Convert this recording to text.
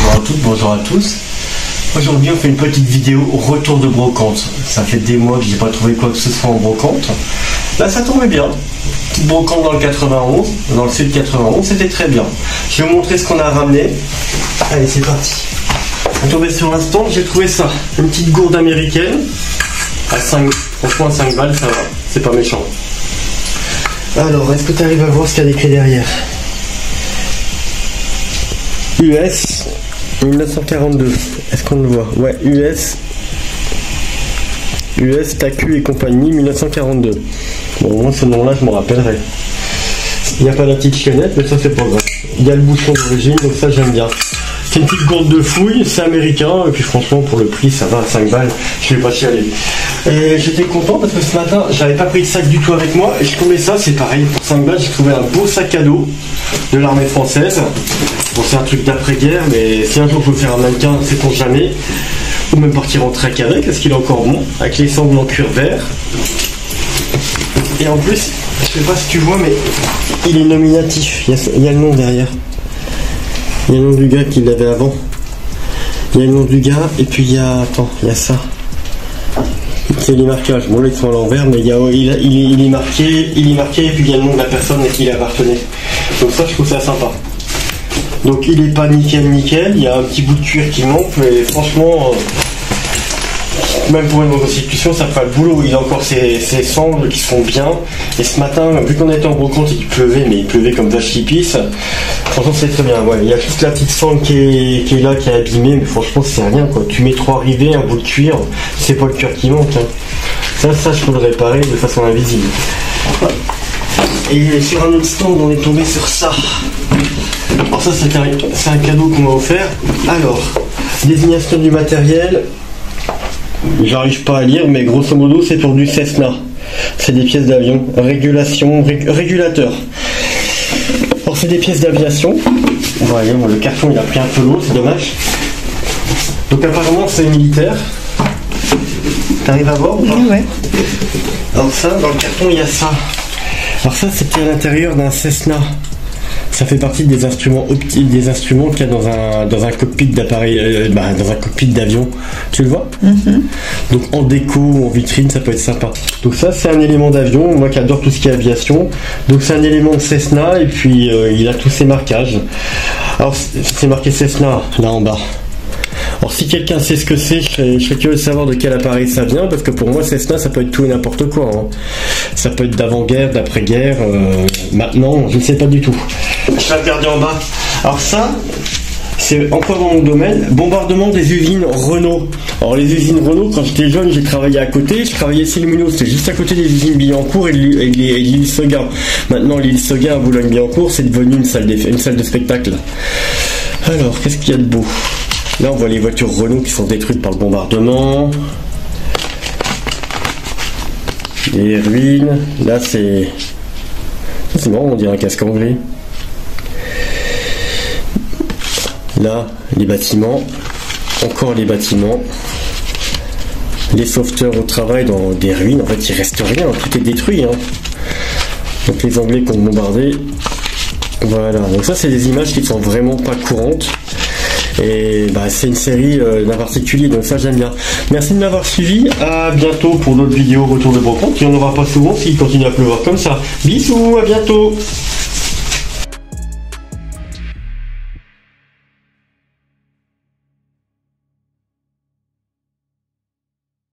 bonjour à toutes, bonjour à tous. Aujourd'hui on fait une petite vidéo retour de brocante. Ça fait des mois que j'ai pas trouvé quoi que ce soit en brocante. Là ça tombait bien. Petite brocante dans le 91, dans le sud 91, c'était très bien. Je vais vous montrer ce qu'on a ramené. Allez c'est parti. On tombait sur l'instant, j'ai trouvé ça. Une petite gourde américaine. À 5, franchement à 5 balles ça va, c'est pas méchant. Alors, est-ce que tu arrives à voir ce qu'il y a écrit derrière? US 1942. Est-ce qu'on le voit? Ouais, US TACU et compagnie 1942. Bon, moi ce nom-là, je m'en rappellerai. Il n'y a pas la petite chaînette, mais ça c'est pas grave. Il y a le bouchon d'origine, donc ça j'aime bien. C'est une petite gourde de fouille, c'est américain, et puis franchement pour le prix ça va à 5 balles, je vais pas chialer. Et j'étais content parce que ce matin j'avais pas pris de sac du tout avec moi, et je trouvais ça, c'est pareil, pour 5 balles j'ai trouvé un beau sac à dos de l'armée française. Bon c'est un truc d'après-guerre, mais si un jour je veux faire un mannequin, c'est pour jamais. Ou même partir en trek avec, parce qu'il est encore bon, avec les sangles en cuir vert. Et en plus, je sais pas si tu vois, mais il est nominatif, il y a le nom derrière. Il y a le nom du gars qui l'avait avant. Il y a le nom du gars, et puis il y a... Attends, il y a ça. C'est les marquages. Bon là ils sont à l'envers, mais il est marqué, et puis il y a le nom de la personne à qui il appartenait. Donc ça je trouve ça sympa. Donc il est pas nickel, il y a un petit bout de cuir qui manque, mais franchement... même pour une reconstitution, ça fait le boulot. Il a encore ses sangles qui sont bien. Et ce matin, vu qu'on était en brocante et qu'il pleuvait, mais il pleuvait comme vache qui pisse, franchement c'est très bien. Ouais, il y a juste la petite sangle qui est là, qui est abîmée, mais franchement c'est rien quoi. Tu mets 3 rivets, un bout de cuir, c'est pas le cuir qui manque. Hein. Ça je peux le réparer de façon invisible. Et sur un autre stand, on est tombé sur ça. Alors ça c'est un cadeau qu'on m'a offert. Alors, désignation du matériel. J'arrive pas à lire, mais grosso modo c'est pour du Cessna. C'est des pièces d'avion. Régulateur. Alors c'est des pièces d'aviation. Voyez, bon, le carton il a pris un peu l'eau, c'est dommage. Donc apparemment c'est militaire. T'arrives à voir ou pas? Ouais. Alors ça, dans le carton il y a ça. Alors ça c'était à l'intérieur d'un Cessna. Ça fait partie des instruments optiques, des instruments qu'il y a dans un cockpit d'appareil, dans un cockpit d'avion. Tu le vois? Donc en déco ou en vitrine, ça peut être sympa. Donc ça, c'est un élément d'avion. Moi qui adore tout ce qui est aviation. Donc c'est un élément de Cessna et puis il a tous ses marquages. Alors c'est marqué Cessna là en bas. Alors si quelqu'un sait ce que c'est, je serais curieux de savoir de quel appareil ça vient, parce que pour moi Cessna ça peut être tout et n'importe quoi. Hein. Ça peut être d'avant-guerre, d'après-guerre, maintenant je ne sais pas du tout. Je vais regarder en bas. Alors ça, c'est encore dans mon domaine, bombardement des usines Renault. Alors les usines Renault, quand j'étais jeune, j'ai travaillé à côté, je travaillais ici le Mulhouse, c'était juste à côté des usines Billancourt et l'île Seguin. Maintenant l'île Seguin à Boulogne-Billancourt, c'est devenu une salle de spectacle. Alors, qu'est-ce qu'il y a de beau? Là, on voit les voitures Renault qui sont détruites par le bombardement. Les ruines. Là, c'est... C'est marrant, on dirait un casque anglais. Là, les bâtiments. Encore les bâtiments. Les sauveteurs au travail dans des ruines. En fait, il reste rien. Tout est détruit. Hein. Donc, les Anglais qui ont bombardé. Voilà. Donc ça, c'est des images qui sont vraiment pas courantes. Et c'est une série d'un particulier, donc ça j'aime bien. Merci de m'avoir suivi, à bientôt pour d'autres vidéos retour de brocante. Il n'y en aura pas souvent s'il continue à pleuvoir comme ça. Bisous, à bientôt.